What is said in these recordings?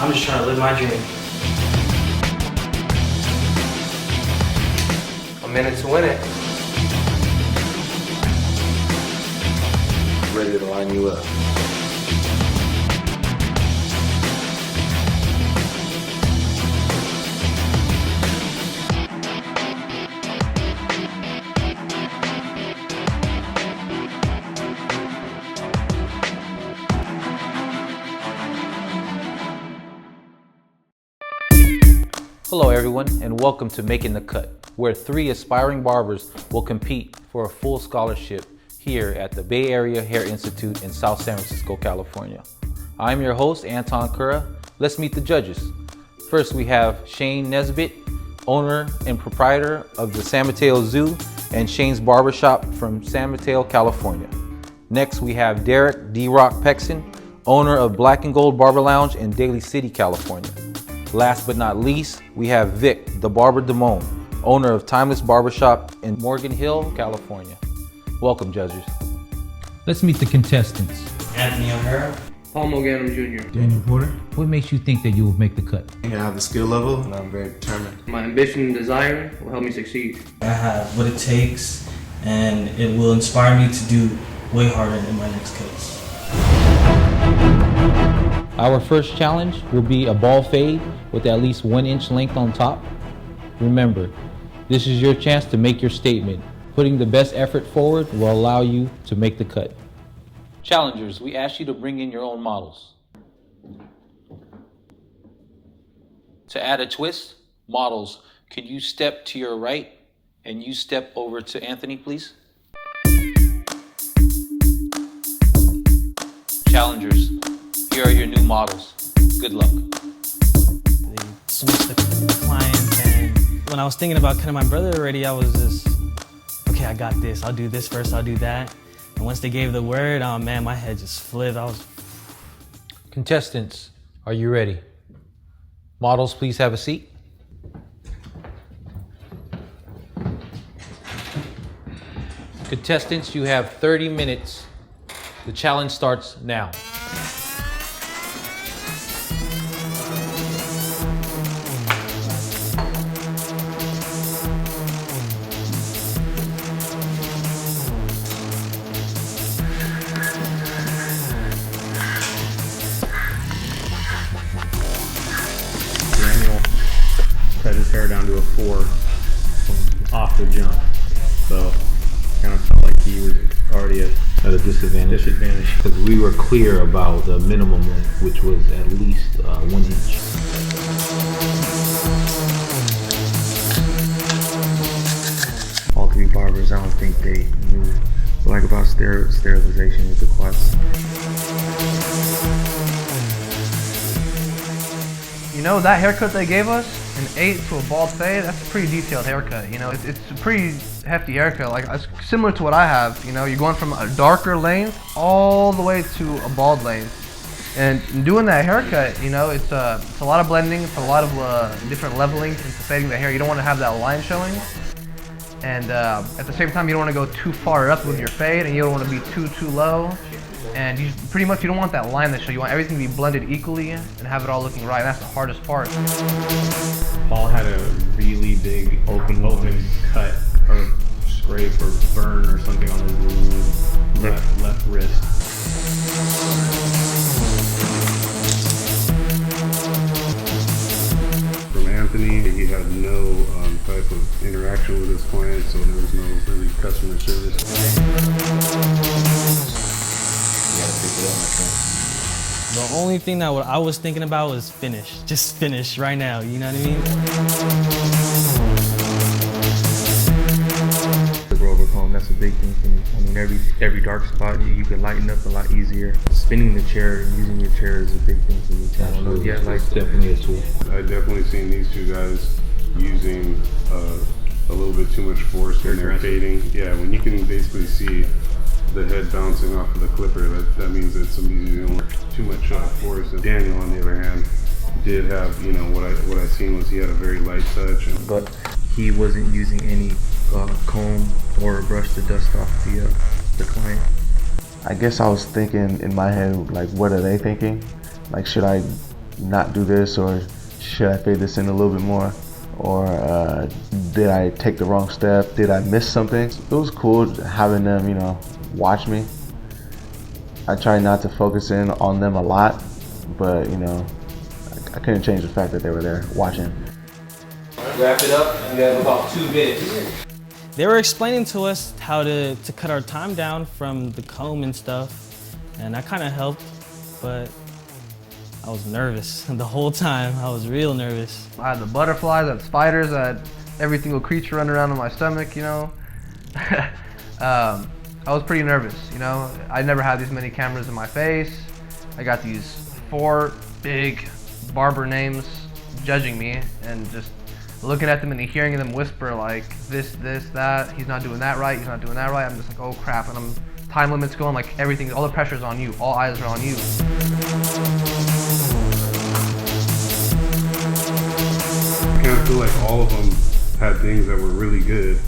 I'm just trying to live my dream. I'm in it to win it. Ready to line you up. Hello everyone, and welcome to Making the Cut, where 3 aspiring barbers will compete for a full scholarship here at the Bay Area Hair Institute in South San Francisco, California. I'm your host, Anton Cura. Let's meet the judges. First, we have Shane Nesbitt, owner and proprietor of the San Mateo Zoo and Shane's Barbershop from San Mateo, California. Next, we have Derek D-Rock Pexon, owner of Black and Gold Barber Lounge in Daly City, California. Last but not least, we have Vic, the Barber Damone, owner of Timeless Barbershop in Morgan Hill, California. Welcome, judges. Let's meet the contestants. Anthony O'Hara. Paul Mogano Jr. Daniel Porter. What makes you think that you will make the cut? I have the skill level and I'm very determined. My ambition and desire will help me succeed. I have what it takes, and it will inspire me to do way harder in my next cuts. Our first challenge will be a ball fade with at least 1 inch length on top. Remember, this is your chance to make your statement. Putting the best effort forward will allow you to make the cut. Challengers, we ask you to bring in your own models. To add a twist, models, could you step to your right and you step over to Anthony, please? Challengers, here are your new models. Good luck. They switched the clients, and when I was thinking about cutting my brother already, I was just, okay, I got this. I'll do this first, I'll do that. And once they gave the word, oh man, my head just flipped. Contestants, are you ready? Models, please have a seat. Contestants, you have 30 minutes. The challenge starts now. Daniel cut his hair down to a 4 off the jump. So kind of felt like he was already at At a disadvantage. Because we were clear about the minimum length, which was at least 1 inch. All 3 barbers, I don't think they knew about sterilization with the quads. You know, that haircut they gave us, an 8 to a bald fade, that's a pretty detailed haircut. You know, it's a pretty hefty haircut. Like, it's similar to what I have. You know, you're going from a darker length all the way to a bald length. And in doing that haircut, you know, it's a lot of blending, it's a lot of different levelings into fading the hair. You don't want to have that line showing. And at the same time, you don't want to go too far up with your fade, and you don't want to be too low. And you pretty much, you don't want that line that show. You want everything to be blended equally and have it all looking right. And that's the hardest part. Paul had a really big open cut or scrape or burn or something on his left wrist. From Anthony, he had no type of interaction with his client, so there was no really customer service. The only thing that I was thinking about was finish. Just finish right now, you know what I mean? The roller comb, that's a big thing for me. I mean, every dark spot you can lighten up a lot easier. Spinning the chair and using your chair is a big thing for me. I don't know. Yeah, like Definitely a tool. I definitely seen these 2 guys using a little bit too much force in their fading. Yeah, when you can basically see the head bouncing off of the clipper, that means that somebody's using too much force. And Daniel, on the other hand, did have, you know, what I seen was he had a very light touch. but he wasn't using any comb or a brush to dust off the client. I guess I was thinking in my head, like, what are they thinking? Like, should I not do this, or should I fade this in a little bit more, or did I take the wrong step? Did I miss something? It was cool having them, you know, watch me. I try not to focus in on them a lot, but you know, I couldn't change the fact that they were there watching. Wrap it up, and we have about 2 minutes. They were explaining to us how to cut our time down from the comb and stuff, and that kind of helped, but I was nervous the whole time. I was real nervous. I had the butterflies, I had spiders, I had every single creature running around in my stomach, you know. I was pretty nervous, you know. I never had these many cameras in my face. I got these 4 big barber names judging me and just looking at them and hearing them whisper like this, that, he's not doing that right, he's not doing that right. I'm just like, oh crap, and I'm time limits going, like everything, all the pressure's on you, all eyes are on you. I kind of feel like all of them had things that were really good,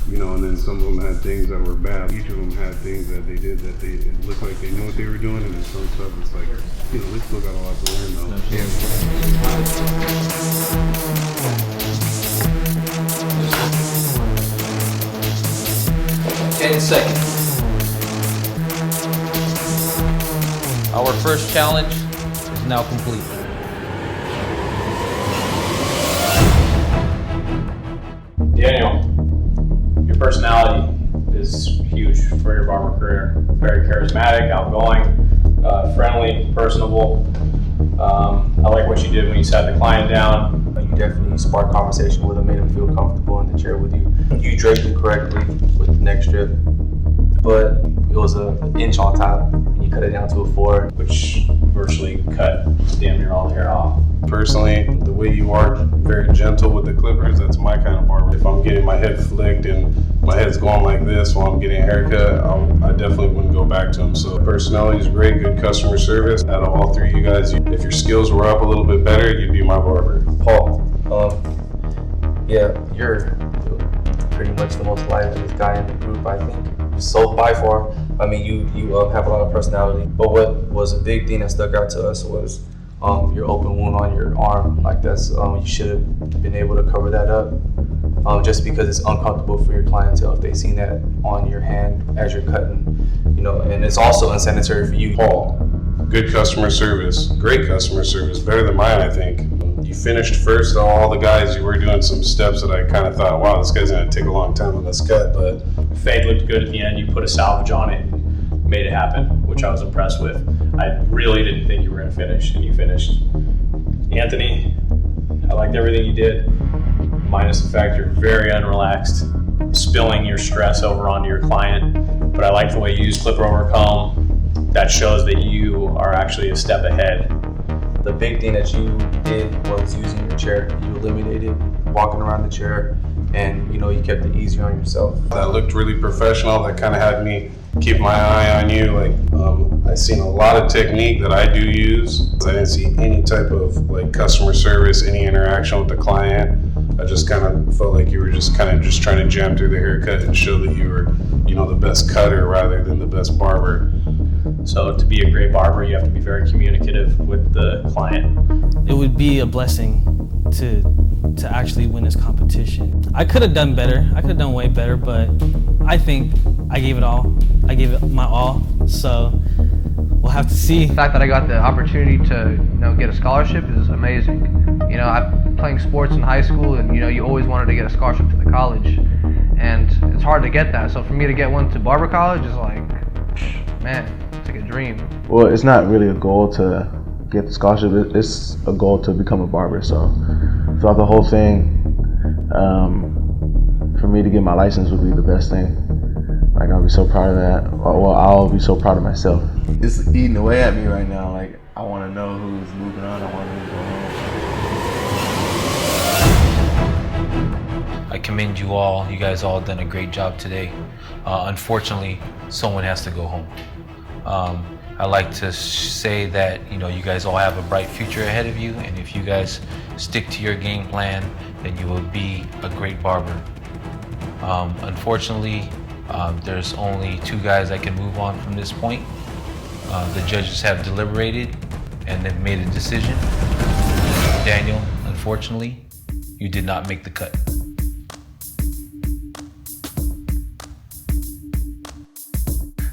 you know, and then some of them had things that were bad. Each of them had things that they did that it looked like they knew what they were doing, and then some stuff it's like, you know, we still got a lot to learn though. 10 seconds. Our first challenge is now complete. Daniel, your personality is huge for your barber career. Very charismatic, outgoing, friendly, personable. I like what you did when you sat the client down. You definitely sparked conversation with him, made him feel comfortable in the chair with you. You draped it correctly with the neck strip, but it was an inch on top. You cut it down to a 4, which virtually cut damn near all the hair off. Personally, the way you are very gentle with the clippers, that's my kind of barber. If I'm getting my head flicked and my head's going like this while I'm getting a haircut, I definitely wouldn't go back to him. So personality is great, good customer service. Out of all 3 of you guys, if your skills were up a little bit better, you'd be my barber. Paul, yeah, you're pretty much the most liveliest guy in the group, I think. So by far, I mean, you have a lot of personality. But what was a big thing that stuck out to us was your open wound on your arm. Like that's, you should have been able to cover that up. Just because it's uncomfortable for your clientele if they seen that on your hand as you're cutting, you know, and it's also unsanitary for you. Paul, good customer service, great customer service, better than mine, I think. You finished first on all the guys. You were doing some steps that I kind of thought, wow, this guy's gonna take a long time on this cut, but Fade looked good at the end. You put a salvage on it and made it happen, which I was impressed with. I really didn't think you were gonna finish, and you finished. Anthony, I liked everything you did, minus the fact you're very unrelaxed, spilling your stress over onto your client, but I like the way you use clipper over comb. That shows that you are actually a step ahead. The big thing that you did was using your chair. You eliminated walking around the chair, and you know, you kept it easier on yourself. That looked really professional. That kind of had me keep my eye on you. Like, I seen a lot of technique that I do use. I didn't see any type of like customer service, any interaction with the client. I just kind of felt like you were just kind of just trying to jam through the haircut and show that you were, you know, the best cutter rather than the best barber. So to be a great barber, you have to be very communicative with the client. It would be a blessing to actually win this competition. I could have done better. I could have done way better, but I think I gave it all. I gave it my all. So we'll have to see. The fact that I got the opportunity to, you know, get a scholarship is amazing. You know, I'm playing sports in high school, and you know, you always wanted to get a scholarship to the college, and it's hard to get that. So for me to get one to barber college is like, man, it's like a dream. Well, it's not really a goal to get the scholarship. It's a goal to become a barber. So throughout the whole thing, for me to get my license would be the best thing. Like, I'll be so proud of that. Well, I'll be so proud of myself. It's eating away at me right now. Like, I want to know who's moving on. I want to go home. I commend you all. You guys all done a great job today. Unfortunately, someone has to go home. I like to say that, you know, you guys all have a bright future ahead of you, and if you guys stick to your game plan, then you will be a great barber. Unfortunately, there's only 2 guys that can move on from this point. The judges have deliberated and they've made a decision. Daniel, unfortunately, you did not make the cut.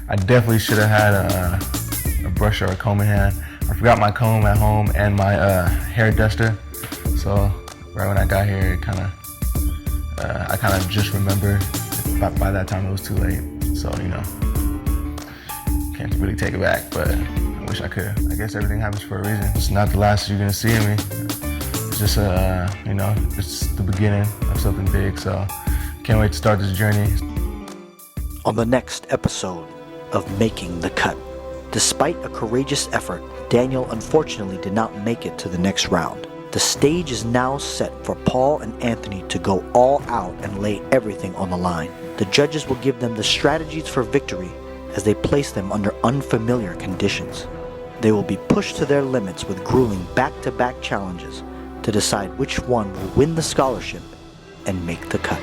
I definitely should have had a brush or a comb in hand. I forgot my comb at home and my hair duster. So right when I got here, it I kind of just remembered. By that time, it was too late. So can't really take it back, but I wish I could. I guess everything happens for a reason. It's not the last you're gonna see of me. It's just it's the beginning of something big. So can't wait to start this journey. On the next episode of Making the Cut. Despite a courageous effort, Daniel unfortunately did not make it to the next round. The stage is now set for Paul and Anthony to go all out and lay everything on the line. The judges will give them the strategies for victory as they place them under unfamiliar conditions. They will be pushed to their limits with grueling back-to-back challenges to decide which one will win the scholarship and make the cut.